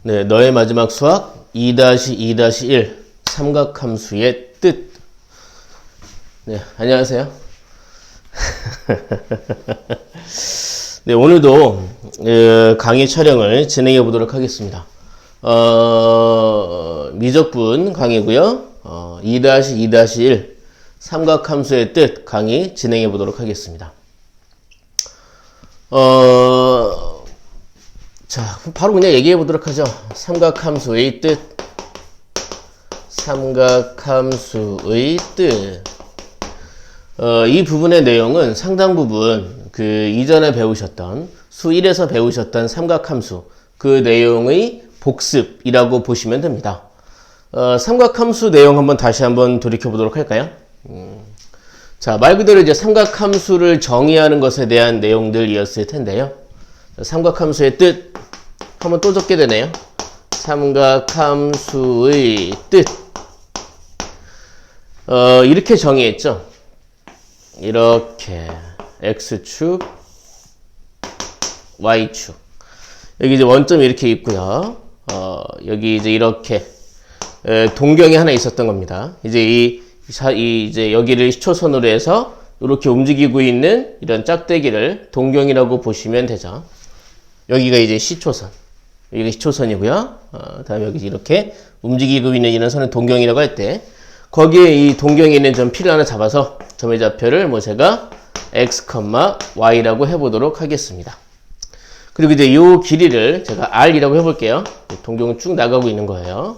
네, 너의 마지막 수학 2-2-1 삼각함수의 뜻. 네, 안녕하세요. 네, 오늘도 강의 촬영을 진행해 보도록 하겠습니다. 미적분 강의고요. 2-2-1 삼각함수의 뜻 강의 진행해 보도록 하겠습니다. 자, 바로 그냥 얘기해 보도록 하죠. 삼각함수의 뜻. 삼각함수의 뜻. 이 부분의 내용은 상당 부분 이전에 배우셨던 수 1에서 배우셨던 삼각함수 그 내용의 복습이라고 보시면 됩니다. 삼각함수 내용 다시 한번 돌이켜 보도록 할까요? 자, 말 그대로 이제 삼각함수를 정의하는 것에 대한 내용들이었을 텐데요. 삼각함수의 뜻 한번 또 적게 되네요. 삼각함수의 뜻. 이렇게 정의했죠. 이렇게 x축, y축. 여기 이제 원점이 이렇게 있고요. 여기 이제 이렇게 동경이 하나 있었던 겁니다. 이제 이제 여기를 시초선으로 해서 이렇게 움직이고 있는 이런 짝대기를 동경이라고 보시면 되죠. 여기가 이제 시초선. 여기가 시초선이고요. 다음에 여기 이렇게 움직이고 있는 이런 선을 동경이라고 할 때, 거기에 이 동경에 있는 점 P를 하나 잡아서 점의 좌표를 제가 x, y라고 해보도록 하겠습니다. 그리고 이제 이 길이를 제가 r이라고 해볼게요. 동경은 쭉 나가고 있는 거예요.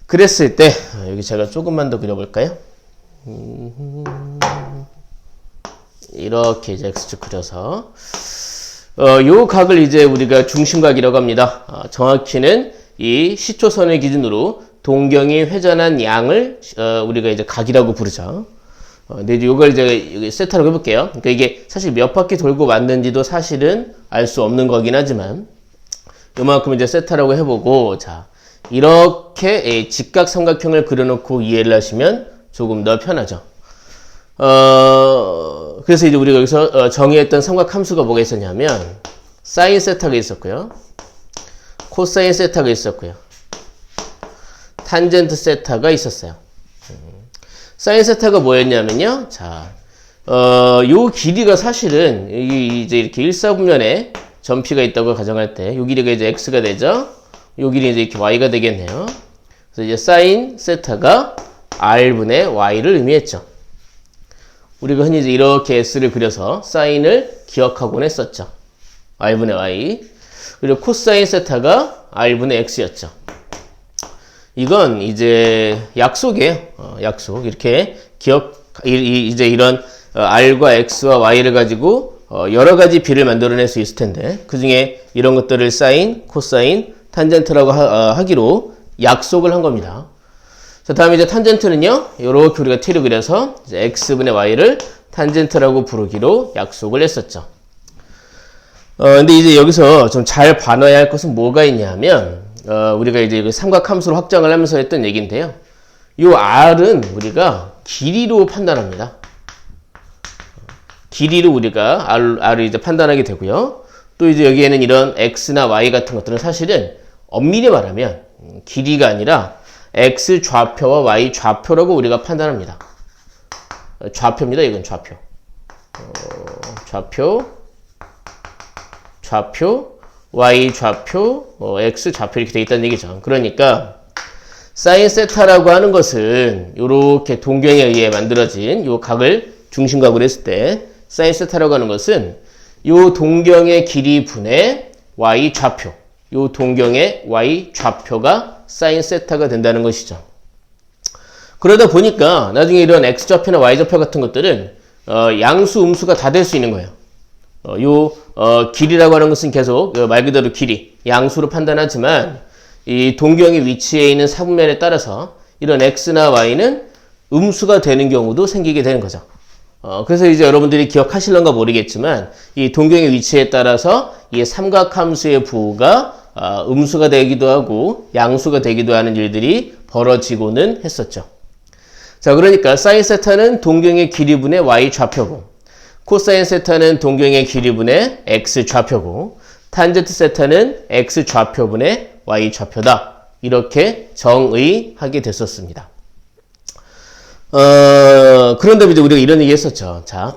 그랬을 때 여기 제가 조금만 더 그려볼까요? 이렇게 이제 x축 그려서 요 각을 이제 우리가 중심각이라고 합니다. 정확히는 이 시초선을 기준으로 동경이 회전한 양을 우리가 이제 각이라고 부르죠. 근데 이제 요걸 이제 여기 세타라고 해볼게요. 그러니까 이게 사실 몇 바퀴 돌고 왔는지도 사실은 알 수 없는 거긴 하지만 요만큼 이제 세타라고 해보고, 자, 이렇게 직각 삼각형을 그려놓고 이해를 하시면 조금 더 편하죠. 그래서 이제 우리가 여기서 정의했던 삼각함수가 뭐가 있었냐면 사인 세타가 있었고요, 코사인 세타가 있었고요, 탄젠트 세타가 있었어요. 사인 세타가 뭐였냐면요, 자, 요 길이가 사실은 이제 이렇게 일사분면에 점피가 있다고 가정할 때 요 길이가 이제 x가 되죠. 요 길이 이제 이렇게 y가 되겠네요. 그래서 이제 사인 세타가 r분의 y를 의미했죠. 우리가 흔히 이제 이렇게 s를 그려서 사인을 기억하곤 했었죠. r분의 y. 그리고 코사인 세타가 r분의 x였죠. 이건 이제 약속이에요. 약속. 이렇게 이제 이런 r과 x와 y를 가지고 여러 가지 비를 만들어낼 수 있을 텐데, 그 중에 이런 것들을 사인, 코사인, 탄젠트라고 하기로 약속을 한 겁니다. 자, 다음에 이제 탄젠트는요, 요렇게 우리가 t를 그려서 이제 x분의 y를 탄젠트라고 부르기로 약속을 했었죠. 근데 이제 여기서 좀 잘 봐놔야 할 것은 뭐가 있냐면, 우리가 이제 삼각함수로 확장을 하면서 했던 얘기인데요. 요 r은 우리가 길이로 판단합니다. 길이로 우리가 r을 이제 판단하게 되고요. 또 이제 여기에는 이런 x나 y 같은 것들은 사실은 엄밀히 말하면 길이가 아니라 x 좌표와 y 좌표라고 우리가 판단합니다. 좌표입니다. 이건 좌표. 좌표, y 좌표, x 좌표 이렇게 돼 있다는 얘기죠. 그러니까 사인 세타라고 하는 것은 이렇게 동경에 의해 만들어진 요 각을 중심각으로 했을 때, 사인 세타라고 하는 것은 요 동경의 길이 분의 y 좌표, 요 동경의 y 좌표가 사인 세타가 된다는 것이죠. 그러다 보니까 나중에 이런 x 좌표나 y 좌표 같은 것들은 양수, 음수가 다 될 수 있는 거예요. 길이라고 하는 것은 계속 말 그대로 길이, 양수로 판단하지만 이 동경의 위치에 있는 사분면에 따라서 이런 x나 y는 음수가 되는 경우도 생기게 되는 거죠. 그래서 이제 여러분들이 기억하실런가 모르겠지만 이 동경의 위치에 따라서 이 삼각함수의 부호가 음수가 되기도 하고 양수가 되기도 하는 일들이 벌어지고는 했었죠. 자, 그러니까 사인 세타는 동경의 길이분의 y 좌표고, 코사인 세타는 동경의 길이분의 x 좌표고, 탄젠트 세타는 x 좌표분의 y 좌표다. 이렇게 정의하게 됐었습니다. 그런데 이제 우리가 이런 얘기 했었죠. 자,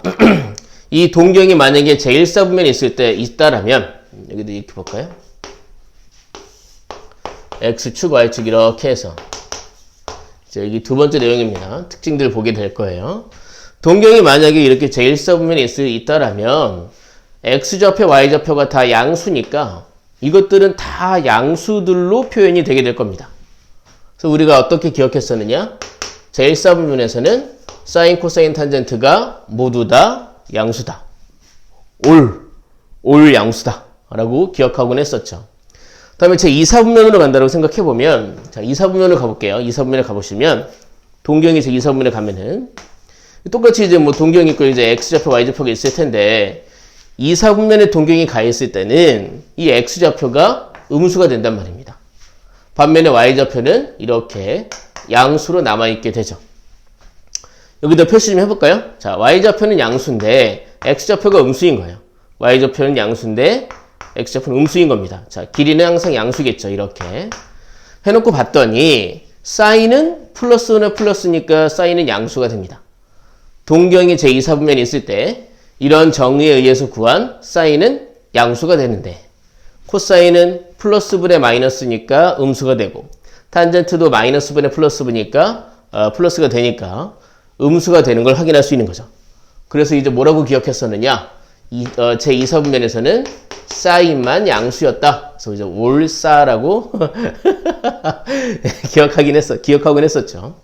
이 동경이 만약에 제1사분면에 있을 때 있다라면, 여기도 이렇게 볼까요? x축, y축 이렇게 해서. 자, 여기 두 번째 내용입니다. 특징들 보게 될 거예요. 동경이 만약에 이렇게 제1사분면에 있다라면, x좌표, y좌표가 다 양수니까, 이것들은 다 양수들로 표현이 되게 될 겁니다. 그래서 우리가 어떻게 기억했었느냐? 제1사분면에서는 사인, 코사인, 탄젠트가 모두 다 양수다. 올 양수다. 라고 기억하곤 했었죠. 그 다음에 제2사분면으로 간다고 생각해보면, 자, 2사분면으로 가볼게요. 2사분면에 가보시면, 동경이 제2사분면에 가면은, 똑같이 이제 뭐 동경이 있고 이제 x좌표, y좌표가 있을 텐데, 2사분면에 동경이 가 있을 때는 이 x좌표가 음수가 된단 말입니다. 반면에 y좌표는 이렇게 양수로 남아있게 되죠. 여기다 표시 좀 해볼까요? 자, y좌표는 양수인데 x좌표가 음수인 거예요. y좌표는 양수인데 x좌표는 음수인 겁니다. 자, 길이는 항상 양수겠죠. 이렇게 해놓고 봤더니 사인은 플러스나 플러스니까 사인은 양수가 됩니다. 동경이 제2사분면에 있을 때 이런 정의에 의해서 구한 사인은 양수가 되는데 코사인은 플러스분의 마이너스니까 음수가 되고 탄젠트도 마이너스분의 플러스분이니까 플러스가 되니까 음수가 되는 걸 확인할 수 있는 거죠. 그래서 이제 뭐라고 기억했었느냐? 제2사분면에서는 사인만 양수였다. 그래서 이제 올사라고 기억하긴 했었죠.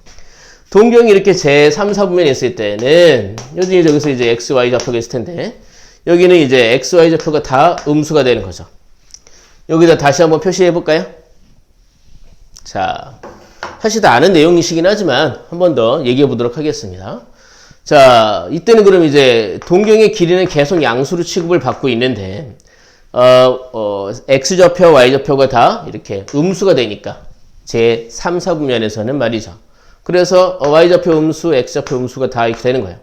동경이 이렇게 제3, 4분면에 있을 때는 여기서 이제 x, y 좌표가 있을 텐데 여기는 이제 x, y 좌표가 다 음수가 되는 거죠. 여기다 다시 한번 표시해 볼까요? 자, 사실 다 아는 내용이시긴 하지만 한 번 더 얘기해 보도록 하겠습니다. 자, 이때는 그럼 이제 동경의 길이는 계속 양수로 취급을 받고 있는데 x 좌표, y 좌표가 다 이렇게 음수가 되니까 제3, 4분면에서는 말이죠. 그래서 y좌표 음수, x좌표 음수가 다 이렇게 되는 거예요.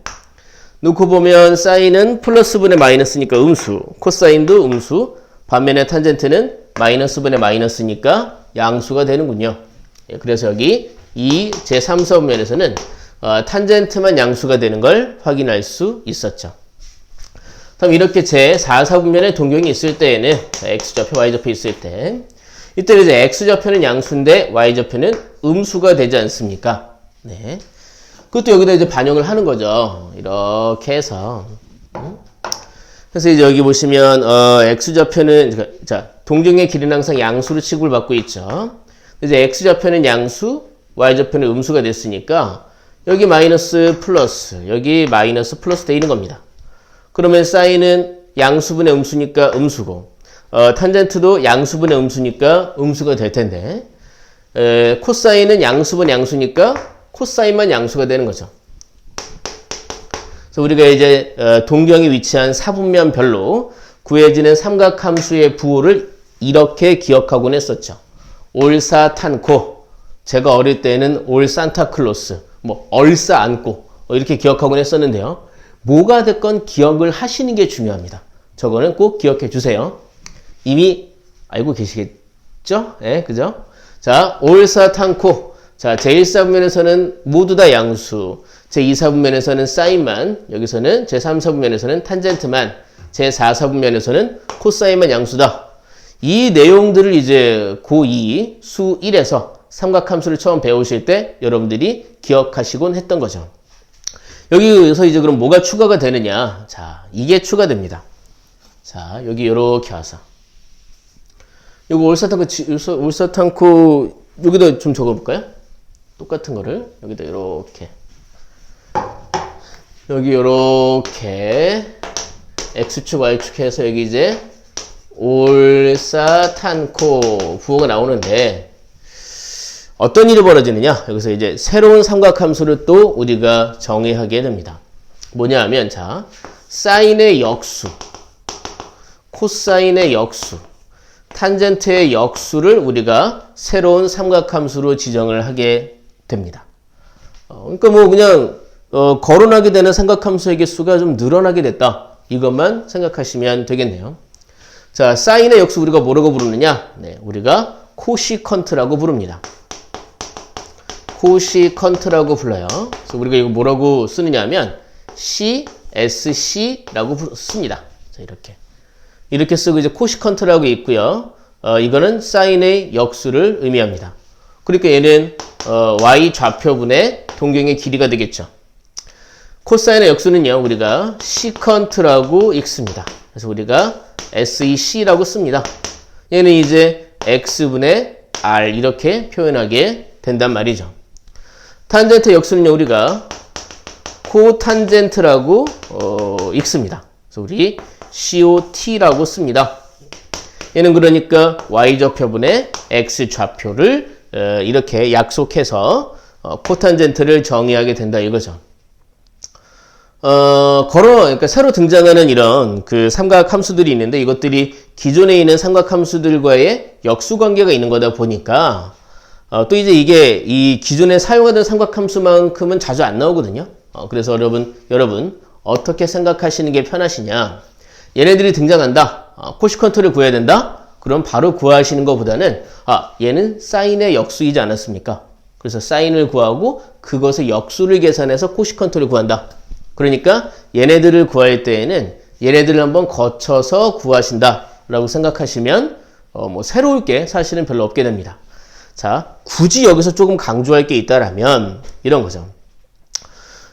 놓고 보면 사인은 플러스분의 마이너스니까 음수, 코사인도 음수, 반면에 탄젠트는 마이너스분의 마이너스니까 양수가 되는군요. 그래서 여기 이 제3, 4분면에서는 탄젠트만 양수가 되는 걸 확인할 수 있었죠. 그럼 이렇게 제4, 4분면에 동경이 있을 때에는 x좌표, y좌표 있을 때 이때 이제 x좌표는 양수인데 y좌표는 음수가 되지 않습니까? 네. 그것도 여기다 이제 반영을 하는 거죠. 이렇게 해서. 그래서 이제 여기 보시면, x좌표는, 자, 동경의 길이는 항상 양수로 취급을 받고 있죠. 이제 x좌표는 양수, y좌표는 음수가 됐으니까, 여기 마이너스 플러스, 여기 마이너스 플러스 되는 겁니다. 그러면 사인은 양수분의 음수니까 음수고, 탄젠트도 양수분의 음수니까 음수가 될 텐데, 코사인은 양수분 양수니까 코사인만 양수가 되는 거죠. 그래서 우리가 이제 동경이 위치한 사분면별로 구해지는 삼각함수의 부호를 이렇게 기억하곤 했었죠. 올사탄코, 제가 어릴 때는 올 산타클로스, 뭐 얼싸 안고 이렇게 기억하곤 했었는데요. 뭐가 됐건 기억을 하시는 게 중요합니다. 저거는 꼭 기억해 주세요. 이미 알고 계시겠죠? 예, 그죠? 자, 올사탄코. 자, 제1사분면에서는 모두 다 양수. 제2사분면에서는 사인만, 여기서는 제3사분면에서는 탄젠트만, 제4사분면에서는 코사인만 양수다. 이 내용들을 이제 고2 수 1에서 삼각함수를 처음 배우실 때 여러분들이 기억하시곤 했던 거죠. 여기서 이제 그럼 뭐가 추가가 되느냐? 자, 이게 추가됩니다. 자, 여기 이렇게 와서. 이거 올사탄코 여기다 좀 적어볼까요? 똑같은 거를 여기다 이렇게 여기 이렇게 x축 y축 해서 여기 이제 올사탄코 부호가 나오는데 어떤 일이 벌어지느냐? 여기서 이제 새로운 삼각함수를 또 우리가 정의하게 됩니다. 뭐냐 하면 자, 사인의 역수, 코사인의 역수, 탄젠트의 역수를 우리가 새로운 삼각함수로 지정을 하게 됩니다. 그러니까 뭐 그냥 거론하게 되는 삼각함수의 개수가 좀 늘어나게 됐다. 이것만 생각하시면 되겠네요. 자, 사인의 역수 우리가 뭐라고 부르느냐? 네, 우리가 코시컨트라고 부릅니다. 코시컨트라고 불러요. 그래서 우리가 이거 뭐라고 쓰느냐 하면 CSC라고 씁니다. 자, 이렇게 쓰고 이제 코시컨트라고 있고요. 이거는 사인의 역수를 의미합니다. 그러니까 얘는 y 좌표분의 동경의 길이가 되겠죠. 코사인의 역수는요, 우리가 시컨트라고 읽습니다. 그래서 우리가 SEC라고 씁니다. 얘는 이제 x분의 r 이렇게 표현하게 된단 말이죠. 탄젠트 역수는요, 우리가 코탄젠트라고 읽습니다. 그래서 우리 COT라고 씁니다. 얘는 그러니까 y좌표분의 x좌표를 이렇게 약속해서 코탄젠트를 정의하게 된다 이거죠. 그러니까 새로 등장하는 이런 그 삼각 함수들이 있는데 이것들이 기존에 있는 삼각 함수들과의 역수 관계가 있는 거다 보니까 또 이제 이게 이 기존에 사용하던 삼각 함수만큼은 자주 안 나오거든요. 그래서 여러분 어떻게 생각하시는 게 편하시냐? 얘네들이 등장한다. 코시컨트를 구해야 된다. 그럼 바로 구하시는 것보다는 얘는 사인의 역수이지 않았습니까? 그래서 사인을 구하고 그것의 역수를 계산해서 코시컨트를 구한다. 그러니까 얘네들을 구할 때에는 얘네들을 한번 거쳐서 구하신다 라고 생각하시면 뭐 새로울 게 사실은 별로 없게 됩니다. 자, 굳이 여기서 조금 강조할 게 있다라면 이런 거죠.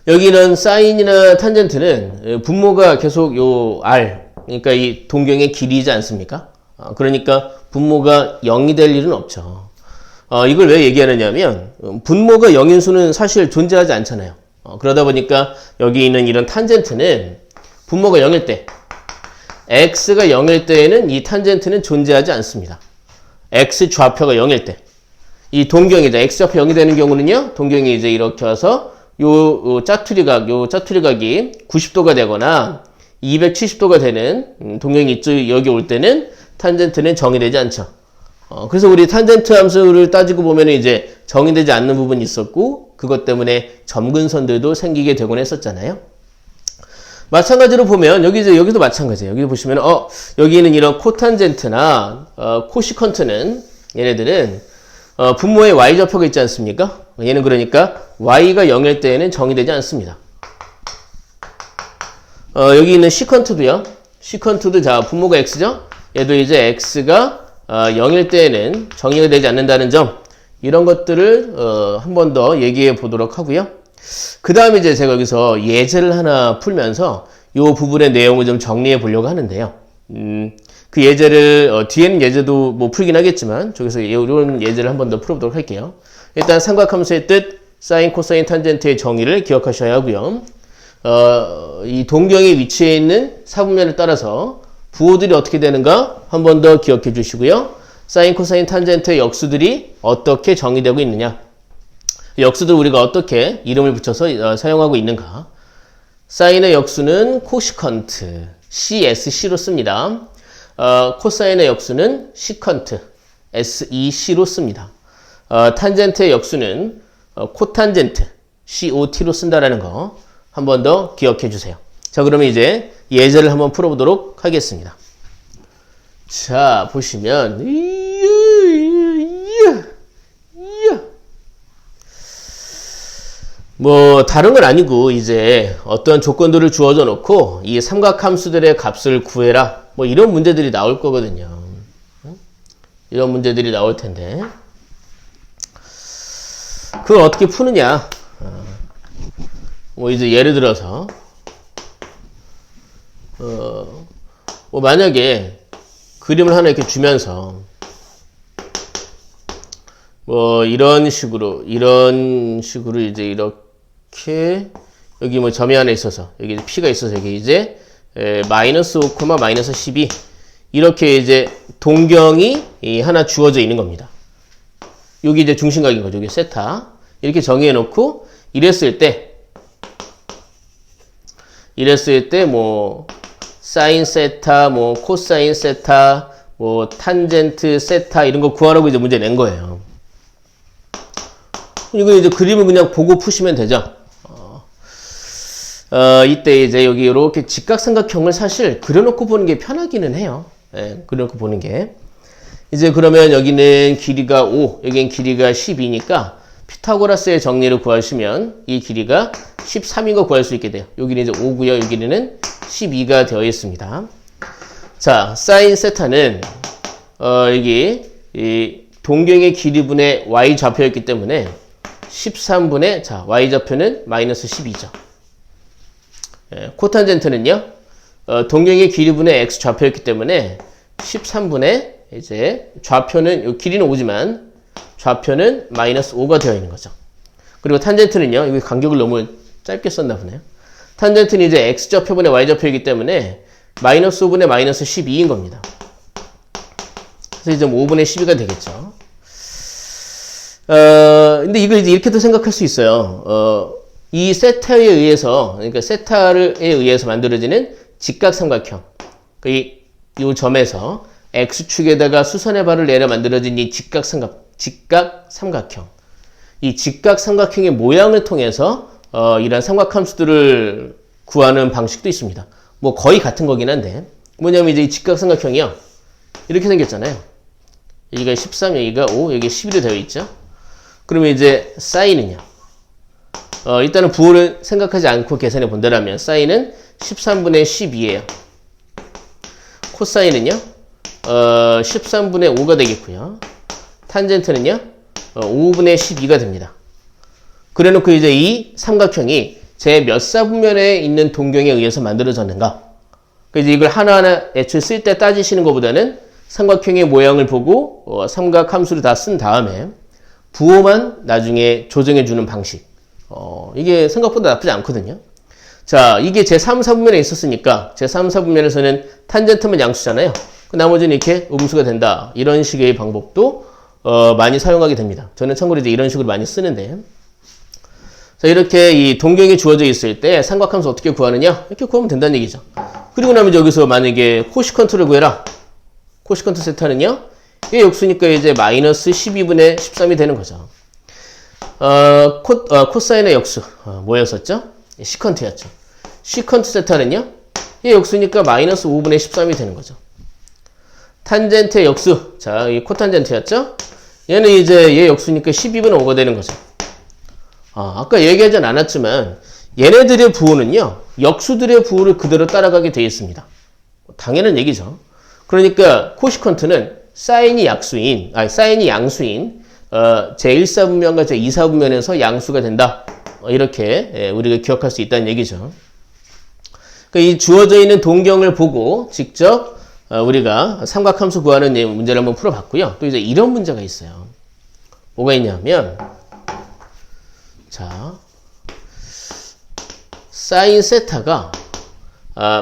여기는 사인이나 탄젠트는 분모가 계속 요 r, 그러니까 이 동경의 길이지 않습니까? 그러니까 분모가 0이 될 일은 없죠. 이걸 왜 얘기하느냐면 분모가 0인 수는 사실 존재하지 않잖아요. 그러다 보니까 여기 있는 이런 탄젠트는 분모가 0일 때, x가 0일 때에는 이 탄젠트는 존재하지 않습니다. x 좌표가 0일 때. 이 동경이죠. x 좌표 0이 되는 경우는요, 동경이 이제 이렇게 와서 요 짜투리각이 90도가 되거나 270도가 되는 동경이 있죠. 여기 올 때는 탄젠트는 정의되지 않죠. 그래서 우리 탄젠트 함수를 따지고 보면 이제 정의되지 않는 부분이 있었고, 그것 때문에 점근선들도 생기게 되곤 했었잖아요. 마찬가지로 보면, 여기도 마찬가지예요. 여기 보시면, 여기 있는 이런 코탄젠트나, 코시컨트는, 얘네들은, 분모에 y좌표가 있지 않습니까? 얘는 그러니까, y가 0일 때에는 정의되지 않습니다. 여기 있는 시컨트도요. 시컨트도 자, 분모가 x죠? 얘도 이제 x가 0일 때에는 정의가 되지 않는다는 점, 이런 것들을 한 번 더 얘기해 보도록 하고요. 그 다음에 이제 제가 여기서 예제를 하나 풀면서 이 부분의 내용을 좀 정리해 보려고 하는데요. 그 예제를 뒤에는 예제도 뭐 풀긴 하겠지만 저기서 이런 예제를 한 번 더 풀어보도록 할게요. 일단 삼각함수의 뜻, 사인, 코사인, 탄젠트의 정의를 기억하셔야 하고요. 이 동경의 위치에 있는 사분면을 따라서 부호들이 어떻게 되는가 한 번 더 기억해 주시고요. 사인, 코사인, 탄젠트의 역수들이 어떻게 정의되고 있느냐, 역수들 우리가 어떻게 이름을 붙여서 사용하고 있는가. 사인의 역수는 코시컨트, CSC로 씁니다. 코사인의 역수는 시컨트, SEC로 씁니다. 탄젠트의 역수는 코탄젠트, COT로 쓴다라는 거 한 번 더 기억해 주세요. 자, 그러면 이제 예제를 한번 풀어보도록 하겠습니다. 자, 보시면 뭐 다른 건 아니고 이제 어떤 조건들을 주어져 놓고 이 삼각함수들의 값을 구해라, 뭐 이런 문제들이 나올 거거든요. 이런 문제들이 나올 텐데 그걸 어떻게 푸느냐. 뭐 이제 예를 들어서 뭐 만약에 그림을 하나 이렇게 주면서 뭐 이런 식으로 이제 이렇게 여기 뭐 점이 하나 있어서 여기 P가 있어서 여기 이제 마이너스 5, 마이너스 12 이렇게 이제 동경이 하나 주어져 있는 겁니다. 여기 이제 중심각인 거죠. 여기 세타 이렇게 정의해 놓고 이랬을 때 뭐 사인 세타, 뭐 코사인 세타, 뭐 탄젠트 세타 이런 거 구하라고 이제 문제 낸 거예요. 이거 이제 그림을 그냥 보고 푸시면 되죠. 이때 이제 여기 이렇게 직각삼각형을 사실 그려놓고 보는 게 편하기는 해요. 예, 그렇게 보는 게. 이제 그러면 여기는 길이가 5, 여기는 길이가 12니까 피타고라스의 정리를 구하시면 이 길이가 13인 거 구할 수 있게 돼요. 여기는 이제 5고요. 여기는 12가 되어 있습니다. 자, 사인 세타는 여기 이 동경의 길이분의 y 좌표였기 때문에 13분의 자 y 좌표는 마이너스 12죠. 예, 코탄젠트는요. 동경의 길이분의 x 좌표였기 때문에 13분의 이제 좌표는 요 길이는 5지만 좌표는 마이너스 5가 되어 있는 거죠. 그리고 탄젠트는요. 여기 간격을 너무 짧게 썼나 보네요. 탄젠트는 이제 x 좌표분의 y 좌표이기 때문에 마이너스 5분의 마이너스 12인 겁니다. 그래서 이제 5분의 12가 되겠죠. 근데 이걸 이제 이렇게도 생각할 수 있어요. 이 세타에 의해서, 그러니까 세타에 의해서 만들어지는 직각삼각형. 이 점에서 x축에다가 수선의 발을 내려 만들어진 이 직각삼각형. 이 직각삼각형의 모양을 통해서, 이런 삼각함수들을 구하는 방식도 있습니다. 뭐 거의 같은 거긴 한데, 뭐냐면 이제 이 직각삼각형이요. 이렇게 생겼잖아요. 여기가 13, 여기가 5, 여기 11이 되어 있죠. 그러면 이제 사인은요. 일단은 부호를 생각하지 않고 계산해 본다면 사인은 13분의 12예요. 코사인은요. 13분의 5가 되겠고요. 탄젠트는요. 5분의 12가 됩니다. 그래 놓고 이제 이 삼각형이 제 몇 사분면에 있는 동경에 의해서 만들어졌는가. 그래서 이걸 하나하나 애초에 쓸 때 따지시는 것보다는 삼각형의 모양을 보고 삼각 함수를 다 쓴 다음에 부호만 나중에 조정해 주는 방식. 이게 생각보다 나쁘지 않거든요. 자, 이게 제3, 4분면에 있었으니까 제3, 4분면에서는 탄젠트만 양수잖아요. 그 나머지는 이렇게 음수가 된다. 이런 식의 방법도 많이 사용하게 됩니다. 저는 참고로 이제 이런 식으로 많이 쓰는데. 자, 이렇게 이 동경이 주어져 있을 때 삼각함수 어떻게 구하느냐? 이렇게 구하면 된다는 얘기죠. 그리고 나면 여기서 만약에 코시컨트를 구해라. 코시컨트 세타는요. 이게 역수니까 이제 마이너스 12분의 13이 되는 거죠. 코사인의 역수 뭐였었죠? 시컨트였죠. 시컨트 세타는요. 이게 역수니까 마이너스 5분의 13이 되는 거죠. 탄젠트의 역수. 자, 이 코탄젠트였죠? 얘는 이제 얘 역수니까 12분의 5가 되는 거죠. 아까 얘기하진 않았지만 얘네들의 부호는요. 역수들의 부호를 그대로 따라가게 되어 있습니다. 당연한 얘기죠. 그러니까 코시컨트는 사인이 양수인 제1사분면과 제2사분면에서 양수가 된다. 이렇게 우리가 기억할 수 있다는 얘기죠. 그러니까 이 주어져 있는 동경을 보고 직접 우리가 삼각함수 구하는 문제를 한번 풀어봤고요. 또 이제 이런 문제가 있어요. 뭐가 있냐면 자, 사인 세타가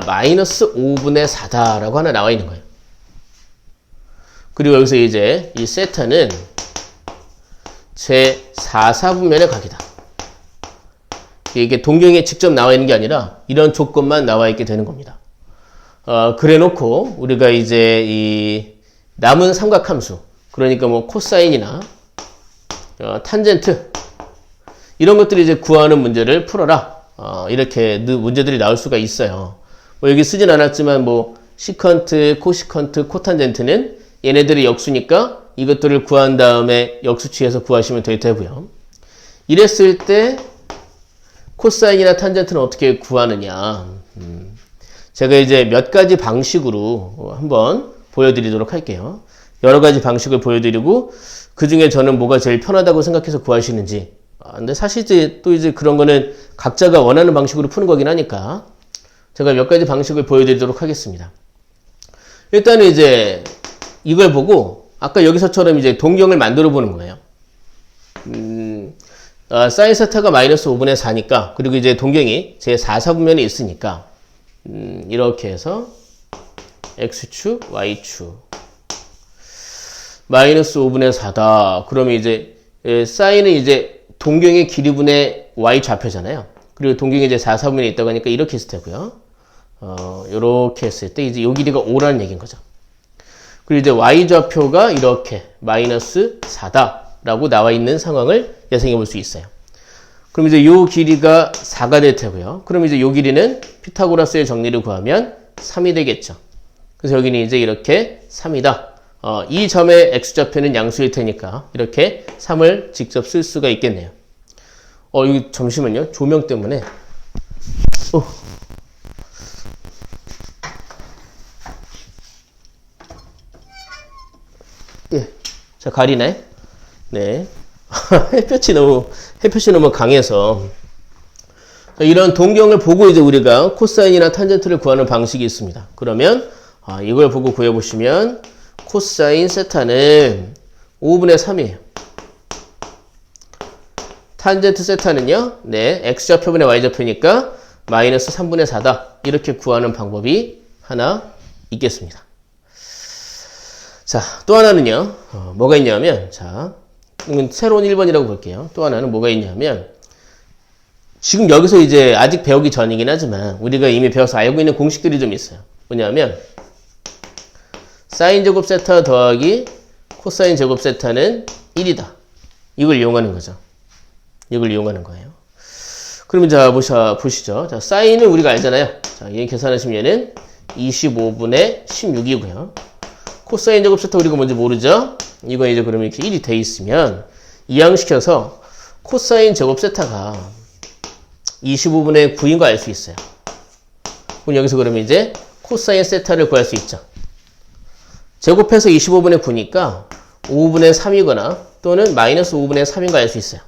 마이너스 5분의 4다라고 하나 나와 있는 거예요. 그리고 여기서 이제 이 세타는 제 4사분면의 각이다. 이게 동경에 직접 나와 있는 게 아니라 이런 조건만 나와 있게 되는 겁니다. 그래 놓고 우리가 이제 이 남은 삼각함수, 그러니까 뭐 코사인이나 탄젠트 이런 것들이 이제 구하는 문제를 풀어라. 이렇게 문제들이 나올 수가 있어요. 뭐 여기 쓰진 않았지만 뭐 시컨트, 코시컨트, 코탄젠트는 얘네들이 역수니까 이것들을 구한 다음에 역수치에서 구하시면 될 테고요. 이랬을 때 코사인이나 탄젠트는 어떻게 구하느냐. 제가 이제 몇 가지 방식으로 한번 보여드리도록 할게요. 여러 가지 방식을 보여드리고 그 중에 저는 뭐가 제일 편하다고 생각해서 구하시는지. 근데 사실 또 이제 그런 거는 각자가 원하는 방식으로 푸는 거긴 하니까 제가 몇 가지 방식을 보여드리도록 하겠습니다. 일단은 이제 이걸 보고 아까 여기서처럼 이제 동경을 만들어 보는 거예요. 사인 세타가 마이너스 5분의 4니까 그리고 이제 동경이 제 4사분면에 있으니까 이렇게 해서 x축, y축 마이너스 5분의 4다. 그러면 이제 사인은 이제 동경의 길이분의 y 좌표잖아요. 그리고 동경이 이제 4사분면에 있다고 하니까 이렇게 했을 테고요. 이렇게 했을 때 이제 요 길이가 5라는 얘기인 거죠. 그리고 이제 y 좌표가 이렇게 마이너스 4다라고 나와 있는 상황을 예상해 볼 수 있어요. 그럼 이제 요 길이가 4가 될 테고요. 그럼 이제 요 길이는 피타고라스의 정리를 구하면 3이 되겠죠. 그래서 여기는 이제 이렇게 3이다. 이 점의 x좌표는 양수일 테니까 이렇게 3을 직접 쓸 수가 있겠네요. 여기 잠시만요. 조명 때문에. 예. 자, 가리네. 네. 햇볕이 너무 강해서. 이런 동경을 보고 이제 우리가 코사인이나 탄젠트를 구하는 방식이 있습니다. 그러면, 이걸 보고 구해보시면, 코사인 세타는 5분의 3이에요. 탄젠트 세타는요, 네, x좌표분의 y좌표니까 마이너스 3분의 4다. 이렇게 구하는 방법이 하나 있겠습니다. 자, 또 하나는요, 뭐가 있냐면, 자, 이건 새로운 1번이라고 볼게요. 또 하나는 뭐가 있냐면, 지금 여기서 이제 아직 배우기 전이긴 하지만, 우리가 이미 배워서 알고 있는 공식들이 좀 있어요. 뭐냐면, 사인 제곱 세타 더하기 코사인 제곱 세타는 1이다. 이걸 이용하는 거죠. 이걸 이용하는 거예요. 그러면 자, 보시죠. 자, 사인은 우리가 알잖아요. 자, 얘 계산하시면 얘는 25분의 16이고요. 코사인 제곱 세타 우리가 뭔지 모르죠? 이거 이제 그러면 이렇게 1이 돼 있으면 이항시켜서 코사인 제곱 세타가 25분의 9인 거 알 수 있어요. 그럼 여기서 그러면 이제 코사인 세타를 구할 수 있죠. 제곱해서 25분의 9니까 5분의 3이거나 또는 마이너스 5분의 3인 거 알 수 있어요.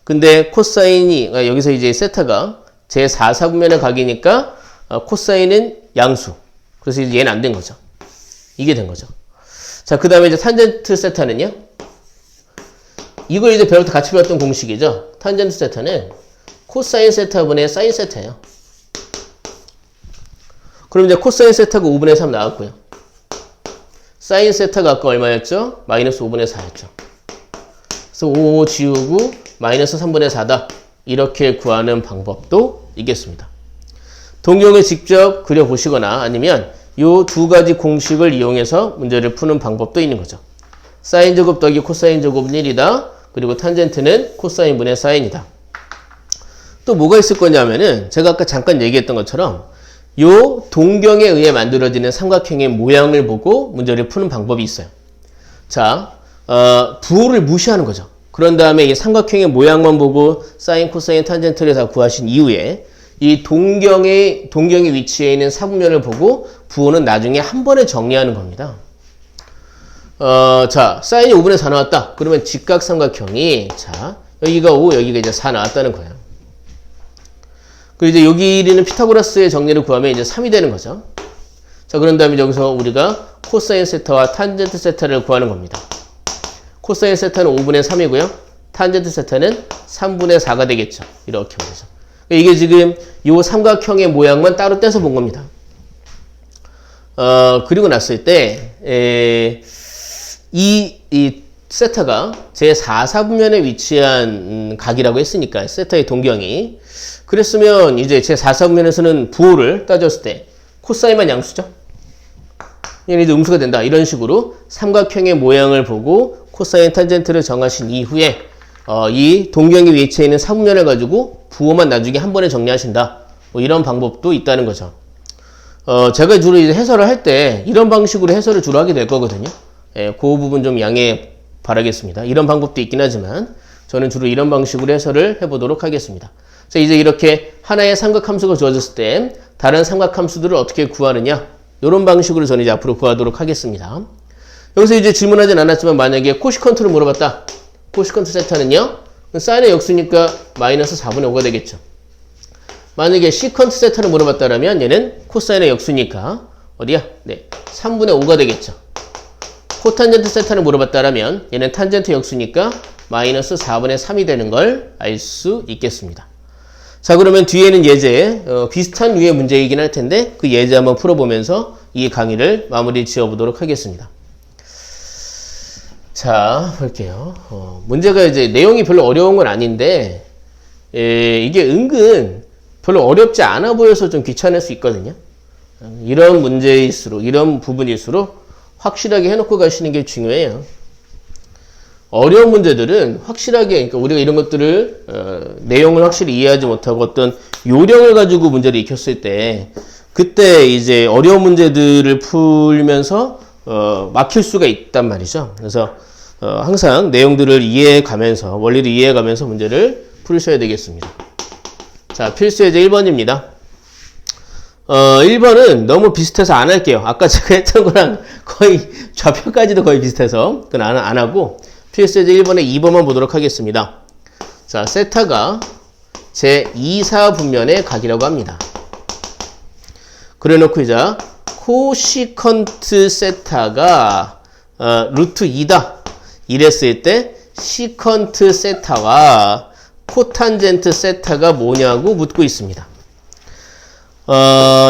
근데 코사인이 여기서 이제 세타가 제4사분면의 각이니까 코사인은 양수. 그래서 이제 얘는 안 된 거죠. 이게 된 거죠. 자, 그 다음에 이제 탄젠트 세타는요. 이걸 이제 배울 때 같이 배웠던 공식이죠. 탄젠트 세타는 코사인 세타분의 사인 세타예요. 그럼 이제 코사인 세타가 5분의 3 나왔고요. 사인 세타가 아까 얼마였죠? 마이너스 5분의 4였죠. 그래서 5 지우고 마이너스 3분의 4다. 이렇게 구하는 방법도 있겠습니다. 동경을 직접 그려보시거나 아니면 이 두 가지 공식을 이용해서 문제를 푸는 방법도 있는 거죠. 사인 제곱 더하기 코사인 제곱은 1이다. 그리고 탄젠트는 코사인분의 사인이다. 또 뭐가 있을 거냐면은 제가 아까 잠깐 얘기했던 것처럼 이 동경에 의해 만들어지는 삼각형의 모양을 보고 문제를 푸는 방법이 있어요. 자, 부호를 무시하는 거죠. 그런 다음에 이 삼각형의 모양만 보고 사인, 코사인, 탄젠트를 다 구하신 이후에 이 동경의 위치에 있는 사분면을 보고 부호는 나중에 한 번에 정리하는 겁니다. 자, 사인이 5분의 4 나왔다. 그러면 직각삼각형이, 자, 여기가 5, 여기가 이제 4 나왔다는 거예요. 그리고 이제 여기 있는 피타고라스의 정리를 구하면 이제 3이 되는 거죠. 자, 그런 다음에 여기서 우리가 코사인 세타와 탄젠트 세타를 구하는 겁니다. 코사인 세타는 5분의 3이고요. 탄젠트 세타는 3분의 4가 되겠죠. 이렇게 보면서. 이게 지금 이 삼각형의 모양만 따로 떼서 본 겁니다. 그리고 났을 때, 이 세타가 제4사분면에 위치한 각이라고 했으니까, 세타의 동경이. 그랬으면 이제 제4사분면에서는 부호를 따졌을 때, 코사인만 양수죠? 얘는 이제 음수가 된다. 이런 식으로 삼각형의 모양을 보고 코사인 탄젠트를 정하신 이후에, 이 동경의 위치에 있는 사분면을 가지고 부호만 나중에 한 번에 정리하신다. 뭐 이런 방법도 있다는 거죠. 제가 주로 이제 해설을 할 때 이런 방식으로 해설을 주로 하게 될 거거든요. 예, 그 부분 좀 양해 바라겠습니다. 이런 방법도 있긴 하지만 저는 주로 이런 방식으로 해설을 해보도록 하겠습니다. 자, 이제 이렇게 하나의 삼각함수가 주어졌을 때 다른 삼각함수들을 어떻게 구하느냐, 이런 방식으로 저는 이제 앞으로 구하도록 하겠습니다. 여기서 이제 질문하진 않았지만 만약에 코시컨트를 물어봤다. 코시컨트 세타는요, 사인의 역수니까 마이너스 4분의 5가 되겠죠. 만약에 시컨트 세타를 물어봤다면 얘는 코사인의 역수니까 어디야? 네, 3분의 5가 되겠죠. 코탄젠트 세타를 물어봤다면 얘는 탄젠트 역수니까 마이너스 4분의 3이 되는 걸 알 수 있겠습니다. 자, 그러면 뒤에는 예제, 비슷한 류의 문제이긴 할 텐데 그 예제 한번 풀어보면서 이 강의를 마무리 지어보도록 하겠습니다. 자, 볼게요. 문제가 이제 내용이 별로 어려운 건 아닌데, 이게 은근 별로 어렵지 않아 보여서 좀 귀찮을 수 있거든요. 이런 문제일수록, 이런 부분일수록 확실하게 해놓고 가시는 게 중요해요. 어려운 문제들은 확실하게, 그러니까 우리가 이런 것들을, 내용을 확실히 이해하지 못하고 어떤 요령을 가지고 문제를 익혔을 때, 그때 이제 어려운 문제들을 풀면서 막힐 수가 있단 말이죠. 그래서 항상 내용들을 이해해가면서 원리를 이해해가면서 문제를 풀으셔야 되겠습니다. 자, 필수 예제 1번입니다. 1번은 너무 비슷해서 안 할게요. 아까 제가 했던 거랑 거의 좌표까지도 거의 비슷해서 그건 안 하고 필수 예제 1번의 2번만 보도록 하겠습니다. 자, 세타가 제2사 분면의 각이라고 합니다. 그래놓고 이제 코시컨트 세타가 루트 2다 이랬을 때 시컨트 세타와 코탄젠트 세타가 뭐냐고 묻고 있습니다.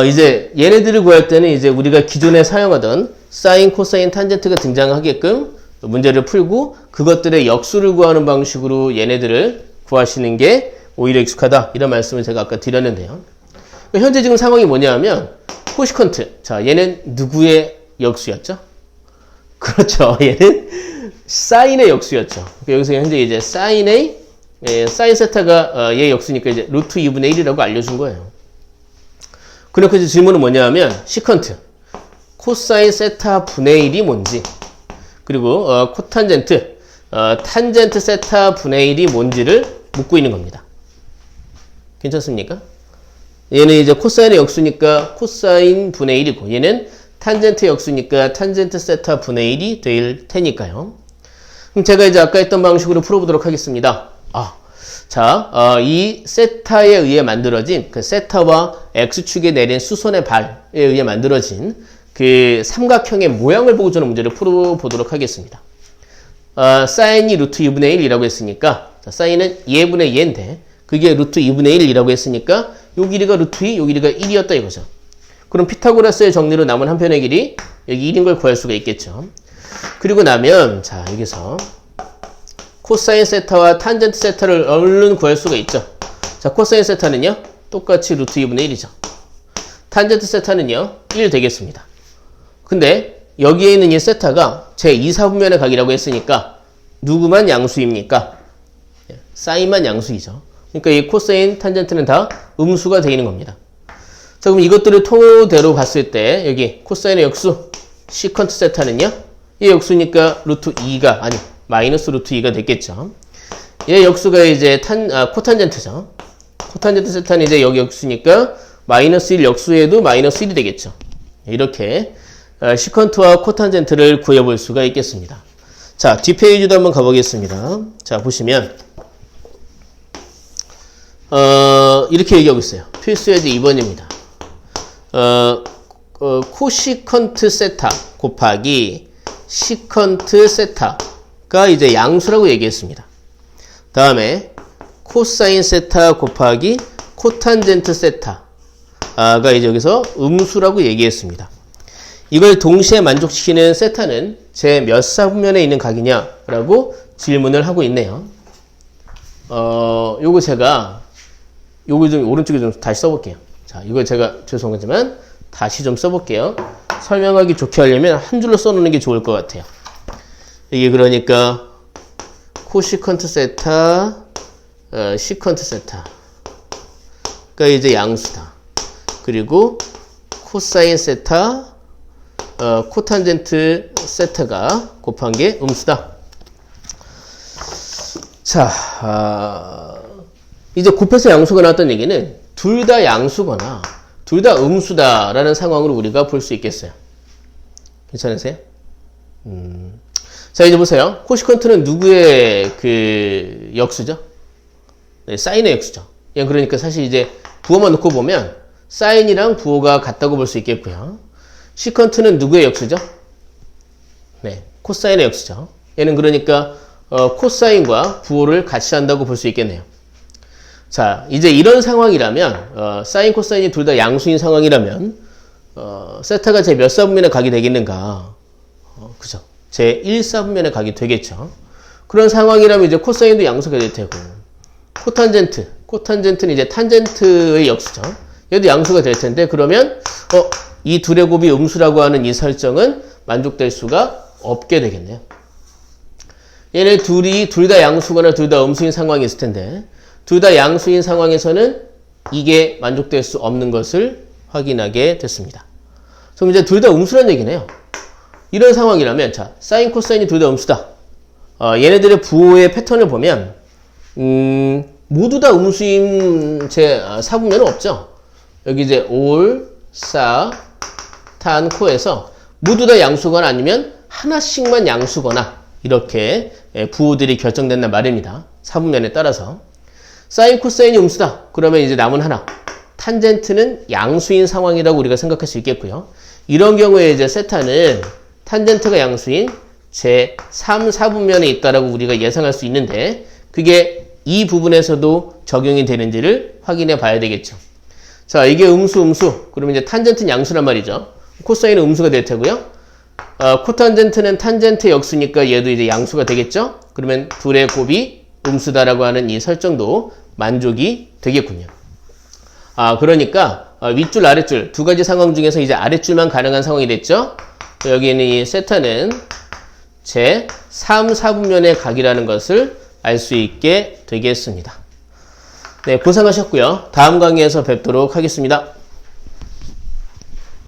이제 얘네들을 구할 때는 이제 우리가 기존에 사용하던 사인, 코사인, 탄젠트가 등장하게끔 문제를 풀고 그것들의 역수를 구하는 방식으로 얘네들을 구하시는 게 오히려 익숙하다 이런 말씀을 제가 아까 드렸는데요. 현재 지금 상황이 뭐냐면 코시컨트, 자 얘는 누구의 역수였죠? 그렇죠. 얘는 사인의 역수였죠. 여기서 현재 이제 사인 세타가 얘 역수니까 이제 루트 2분의 1이라고 알려준 거예요. 그렇고 이제 질문은 뭐냐면 시컨트, 코사인 세타 분의 1이 뭔지 그리고 코탄젠트, 탄젠트 세타 분의 1이 뭔지를 묻고 있는 겁니다. 괜찮습니까? 얘는 이제 코사인의 역수니까 코사인 분의 1이고 얘는 탄젠트 역수니까 탄젠트 세타 분의 1이 될 테니까요. 그럼 제가 이제 아까 했던 방식으로 풀어보도록 하겠습니다. 이 세타에 의해 만들어진 그 세타와 x축에 내린 수선의 발에 의해 만들어진 그 삼각형의 모양을 보고 저는 문제를 풀어보도록 하겠습니다. 사인이 루트 2분의 1이라고 했으니까 사인은 얘분의 얘인데 그게 루트 2분의 1이라고 했으니까 요 길이가 루트 2, 요 길이가 1이었다 이거죠. 그럼 피타고라스의 정리로 남은 한 편의 길이 여기 1인 걸 구할 수가 있겠죠. 그리고 나면 자 여기서 코사인 세타와 탄젠트 세타를 얼른 구할 수가 있죠. 자 코사인 세타는요 똑같이 루트 2분의 1이죠. 탄젠트 세타는요 1 되겠습니다. 근데 여기에 있는 이 세타가 제2사분면의 각이라고 했으니까 누구만 양수입니까? 사인만 양수이죠. 그러니까 이 코사인, 탄젠트는 다 음수가 되어 있는 겁니다. 자, 그럼 이것들을 토대로 봤을 때 여기 코사인의 역수 시컨트 세타는요. 얘 역수니까 루트 2가 아니 마이너스 루트 2가 됐겠죠. 얘 역수가 이제 코탄젠트죠. 코탄젠트 세타는 이제 여기 역수니까 마이너스 1 역수에도 마이너스 1이 되겠죠. 이렇게 시컨트와 코탄젠트를 구해볼 수가 있겠습니다. 자, 뒷페이지도 한번 가보겠습니다. 자, 보시면 이렇게 얘기하고 있어요. 필수 예제 2번입니다. 코시컨트 세타 곱하기 시컨트 세타가 이제 양수라고 얘기했습니다. 다음에 코사인 세타 곱하기 코탄젠트 세타가 이제 여기서 음수라고 얘기했습니다. 이걸 동시에 만족시키는 세타는 제 몇 사분면에 있는 각이냐라고 질문을 하고 있네요. 요거 제가 요거 좀 오른쪽에 좀 다시 써볼게요. 자, 이거 제가 죄송하지만 다시 좀 써볼게요. 설명하기 좋게 하려면 한 줄로 써놓는 게 좋을 것 같아요. 이게 그러니까 코시컨트 세타, 시컨트 세타가 이제 양수다. 그리고 코사인 세타, 코탄젠트 세타가 곱한 게 음수다. 자, 이제 곱해서 양수가 나왔다는 얘기는 둘 다 양수거나 둘 다 음수다라는 상황으로 우리가 볼 수 있겠어요. 괜찮으세요? 자, 이제 보세요. 코시컨트는 누구의 그 역수죠? 네, 사인의 역수죠. 그러니까 사실 이제 부호만 놓고 보면 사인이랑 부호가 같다고 볼 수 있겠고요. 시컨트는 누구의 역수죠? 네, 코사인의 역수죠. 얘는 그러니까 코사인과 부호를 같이 한다고 볼 수 있겠네요. 자, 이제 이런 상황이라면 사인, 코사인이 둘 다 양수인 상황이라면 세타가 제 몇 사분면의 각이 되겠는가? 그죠? 제 1사분면의 각이 되겠죠. 그런 상황이라면 이제 코사인도 양수가 될 테고 코탄젠트는 이제 탄젠트의 역수죠. 얘도 양수가 될 텐데 그러면 이 둘의 곱이 음수라고 하는 이 설정은 만족될 수가 없게 되겠네요. 얘네 둘이 둘 다 양수거나 둘 다 음수인 상황이 있을 텐데 둘 다 양수인 상황에서는 이게 만족될 수 없는 것을 확인하게 됐습니다. 그럼 이제 둘 다 음수란 얘기네요. 이런 상황이라면, 자, 사인, 코사인이 둘 다 음수다. 얘네들의 부호의 패턴을 보면, 모두 다 음수인 사분면은 없죠. 여기 이제 올, 사, 탄, 코에서 모두 다 양수거나 아니면 하나씩만 양수거나 이렇게 부호들이 결정된단 말입니다. 사분면에 따라서. 사인, 코사인이 음수다. 그러면 이제 남은 하나. 탄젠트는 양수인 상황이라고 우리가 생각할 수 있겠고요. 이런 경우에 이제 세타는 탄젠트가 양수인 제3, 4분면에 있다라고 우리가 예상할 수 있는데 그게 이 부분에서도 적용이 되는지를 확인해 봐야 되겠죠. 자, 이게 음수. 그러면 이제 탄젠트는 양수란 말이죠. 코사인은 음수가 될 테고요. 코탄젠트는 탄젠트 역수니까 얘도 이제 양수가 되겠죠. 그러면 둘의 곱이 음수다라고 하는 이 설정도 만족이 되겠군요. 그러니까 윗줄, 아랫줄 두 가지 상황 중에서 이제 아랫줄만 가능한 상황이 됐죠. 여기는 이 세타는 제3, 4분면의 각이라는 것을 알 수 있게 되겠습니다. 네, 고생하셨고요. 다음 강의에서 뵙도록 하겠습니다.